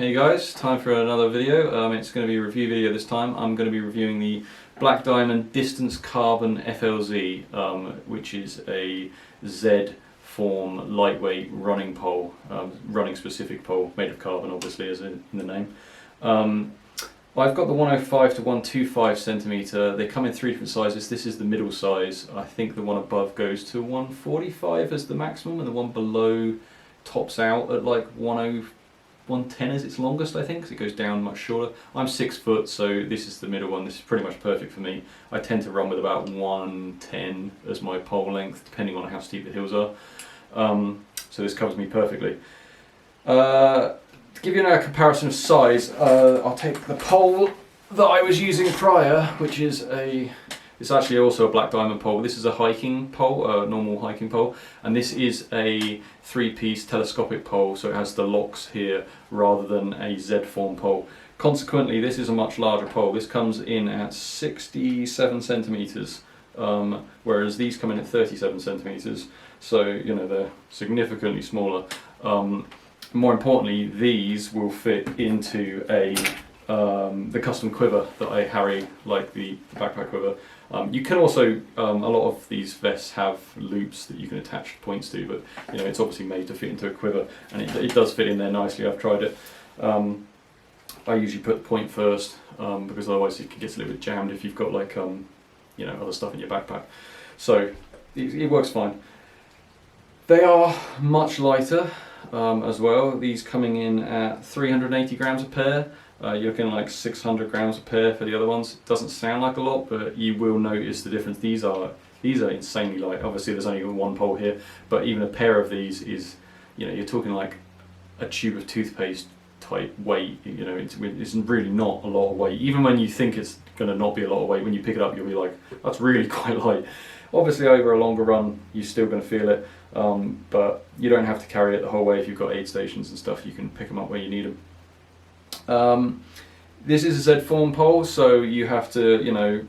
Hey guys, time for another video. It's going to be a review video this time. I'm going to be reviewing the Black Diamond Distance Carbon FLZ, which is a Z form lightweight running pole, running specific pole, made of carbon obviously as in the name. I've got the 105 to 125 centimeter. They come in three different sizes. This is the middle size. I think the one above goes to 145 as the maximum, and the one below tops out at like 110 as its longest, I think, because it goes down much shorter. I'm 6 foot, so this is the middle one. This is pretty much perfect for me. I tend to run with about 110 as my pole length, depending on how steep the hills are. So this covers me perfectly. To give you a comparison of size, I'll take the pole that I was using prior, which is it's actually also a Black Diamond pole. This is a hiking pole, a normal hiking pole, and this is a 3-piece telescopic pole, so it has the locks here rather than a Z-form pole. Consequently, this is a much larger pole. This comes in at 67 centimeters, whereas these come in at 37 centimeters. So you know they're significantly smaller. More importantly, these will fit into the custom quiver that I carry, like the backpack quiver. You can also, a lot of these vests have loops that you can attach points to, but you know it's obviously made to fit into a quiver, and it does fit in there nicely. I've tried it. I usually put the point first because otherwise it gets a little bit jammed if you've got like you know, other stuff in your backpack. So it works fine. They are much lighter as well. These coming in at 380 grams a pair. You're looking like 600 grams a pair for the other ones. It doesn't sound like a lot, but you will notice the difference. These are insanely light. Obviously there's only one pole here, but even a pair of these is, you know, you're talking like a tube of toothpaste type weight. You know, it's really not a lot of weight. Even when you think it's going to not be a lot of weight, when you pick it up you'll be like, that's really quite light. Obviously over a longer run you're still going to feel it, but you don't have to carry it the whole way. If you've got aid stations and stuff, you can pick them up where you need them. This is a Z-form pole, so you have to, you know,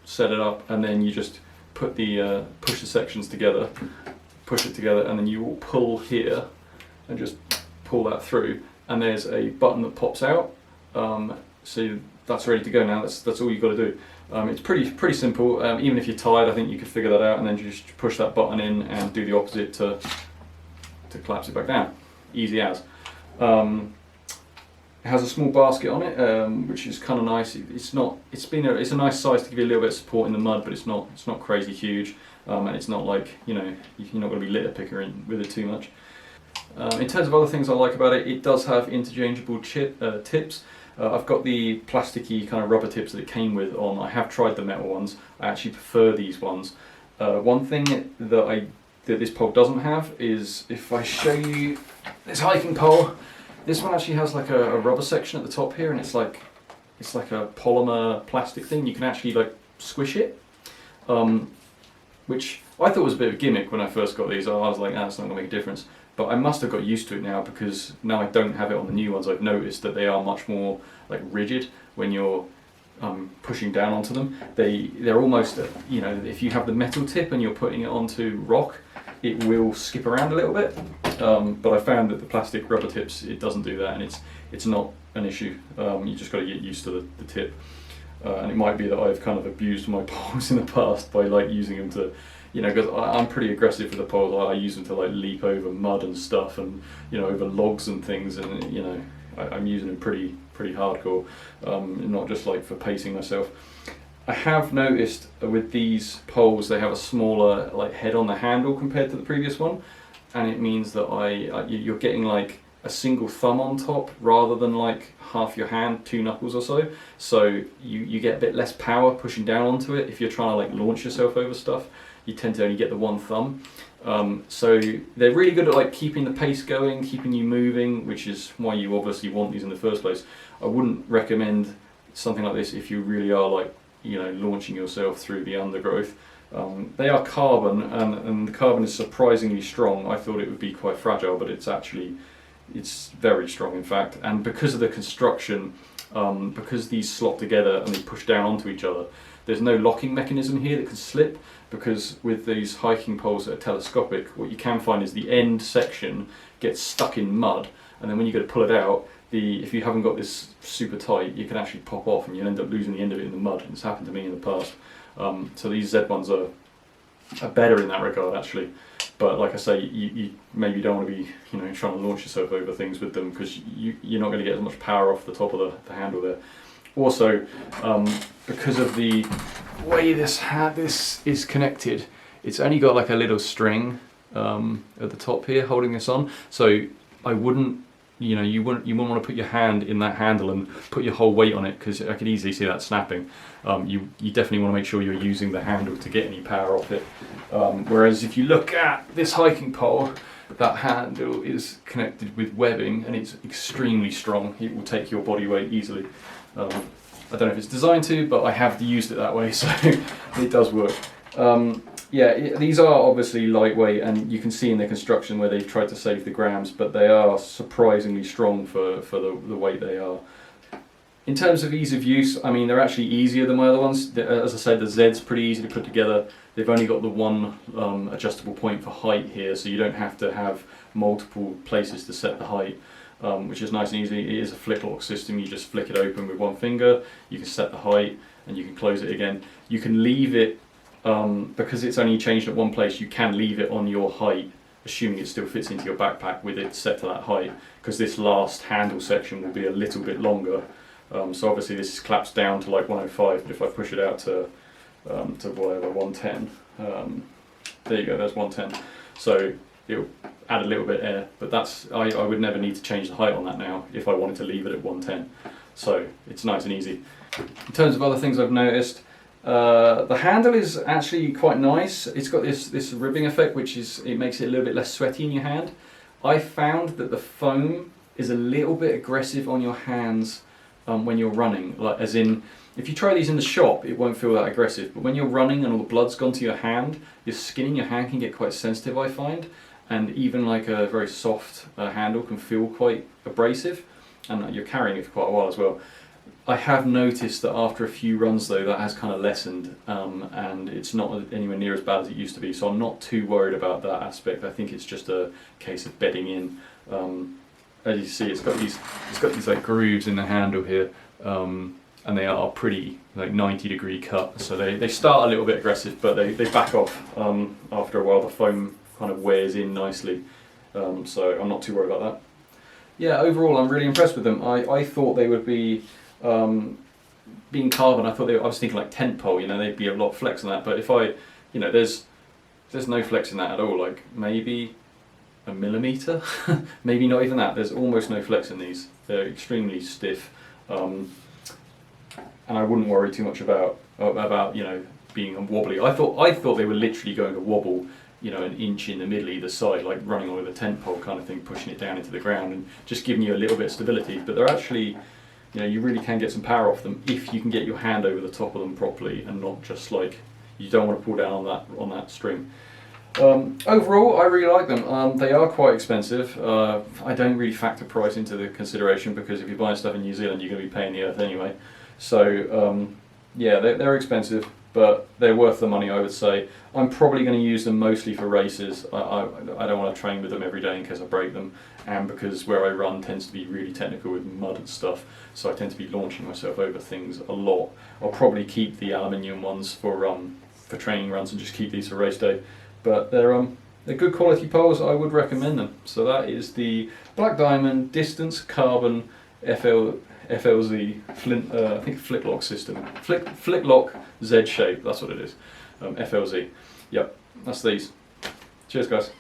set it up, and then you just put the push the sections together, push it together, and then you will pull here and just pull that through, and there's a button that pops out. So that's ready to go now. That's all you've got to do. It's pretty simple. Even if you're tired, I think you could figure that out, and then just push that button in and do the opposite to collapse it back down. Easy as. It has a small basket on it, which is kind of nice. It's a nice size to give you a little bit of support in the mud, but it's not crazy huge, and it's not like, you know, you're not going to be litter pickering with it too much. In terms of other things I like about it, it does have interchangeable tips. I've got the plasticky kind of rubber tips that it came with on. I have tried the metal ones. I actually prefer these ones. One thing that this pole doesn't have is, if I show you this hiking pole, this one actually has like a rubber section at the top here, and it's like a polymer plastic thing. You can actually like squish it, which I thought was a bit of a gimmick when I first got these. I was like, it's not going to make a difference. But I must have got used to it now, because now I don't have it on the new ones. I've noticed that they are much more like rigid when you're pushing down onto them. They're almost, you know, if you have the metal tip and you're putting it onto rock, it will skip around a little bit. But I found that the plastic rubber tips, it doesn't do that, and it's not an issue. You just got to get used to the tip. And it might be that I've kind of abused my poles in the past by like using them to, you know, because I'm pretty aggressive with the poles. I use them to like leap over mud and stuff, and you know, over logs and things, and you know, I'm using them pretty hardcore, not just like for pacing myself. I have noticed with these poles they have a smaller like head on the handle compared to the previous one, and it means that you're getting like a single thumb on top rather than like half your hand, 2 knuckles or so. So you get a bit less power pushing down onto it. If you're trying to like launch yourself over stuff, you tend to only get the one thumb. So they're really good at like keeping the pace going, keeping you moving, which is why you obviously want these in the first place. I wouldn't recommend something like this if you really are like, you know, launching yourself through the undergrowth. They are carbon, and the carbon is surprisingly strong. I thought it would be quite fragile, but it's very strong in fact. And because of the construction, because these slot together and they push down onto each other, there's no locking mechanism here that can slip, because with these hiking poles that are telescopic, what you can find is the end section gets stuck in mud, and then when you go to pull it out, if you haven't got this super tight, you can actually pop off and you end up losing the end of it in the mud. It's happened to me in the past. So these Z ones are better in that regard actually. But like I say, you maybe don't want to be trying to launch yourself over things with them, because you're not going to get as much power off the top of the handle there. Also, because of the way this is connected, it's only got like a little string at the top here holding this on. So I wouldn't, you wouldn't want to put your hand in that handle and put your whole weight on it, because I could easily see that snapping. You definitely want to make sure you're using the handle to get any power off it. Whereas if you look at this hiking pole, that handle is connected with webbing and it's extremely strong. It will take your body weight easily. I don't know if it's designed to, but I have used it that way, so it does work. Yeah, these are obviously lightweight, and you can see in their construction where they've tried to save the grams, but they are surprisingly strong for the weight they are. In terms of ease of use, I mean, they're actually easier than my other ones. As I said, the Z's pretty easy to put together. They've only got the one adjustable point for height here, so you don't have to have multiple places to set the height, which is nice and easy. It is a flick lock system. You just flick it open with one finger, you can set the height, and you can close it again. You can leave it, because it's only changed at one place, you can leave it on your height, assuming it still fits into your backpack with it set to that height, because this last handle section will be a little bit longer. So obviously this claps down to like 105, but if I push it out to whatever, 110, there you go, there's 110. So it'll add a little bit of air, but I would never need to change the height on that now if I wanted to leave it at 110. So it's nice and easy. In terms of other things I've noticed, the handle is actually quite nice. It's got this ribbing effect, it makes it a little bit less sweaty in your hand. I found that the foam is a little bit aggressive on your hands when you're running, like as in, if you try these in the shop, it won't feel that aggressive, but when you're running and all the blood's gone to your hand, your skin in your hand can get quite sensitive, I find, and even like a very soft handle can feel quite abrasive, and you're carrying it for quite a while as well. I have noticed that after a few runs though, that has kind of lessened, and it's not anywhere near as bad as it used to be, so I'm not too worried about that aspect. I think it's just a case of bedding in. As you see, it's got these like grooves in the handle here, and they are pretty like 90-degree cut, so they start a little bit aggressive, but they back off after a while. The foam kind of wears in nicely, so I'm not too worried about that. Yeah, overall I'm really impressed with them. I thought they would be, being carbon, I was thinking like tent pole, they'd be a lot of flex on that, but if there's no flex in that at all, like maybe a millimetre, maybe not even that. There's almost no flex in these. They're extremely stiff, and I wouldn't worry too much about being wobbly. I thought they were literally going to wobble, an inch in the middle either side, like running on with a tent pole kind of thing, pushing it down into the ground and just giving you a little bit of stability. But they're actually, you really can get some power off them if you can get your hand over the top of them properly and not just like, you don't want to pull down on that string. Overall, I really like them. They are quite expensive. I don't really factor price into the consideration, because if you're buying stuff in New Zealand, you're going to be paying the earth anyway. So yeah, they're expensive, but they're worth the money, I would say. I'm probably going to use them mostly for races. I don't want to train with them every day in case I break them, and because where I run tends to be really technical with mud and stuff, so I tend to be launching myself over things a lot. I'll probably keep the aluminium ones for training runs and just keep these for race day. But they're good quality poles. I would recommend them. So that is the Black Diamond Distance Carbon FLZ I think flick lock system. Flick lock Z shape. That's what it is. FLZ. Yep. That's these. Cheers, guys.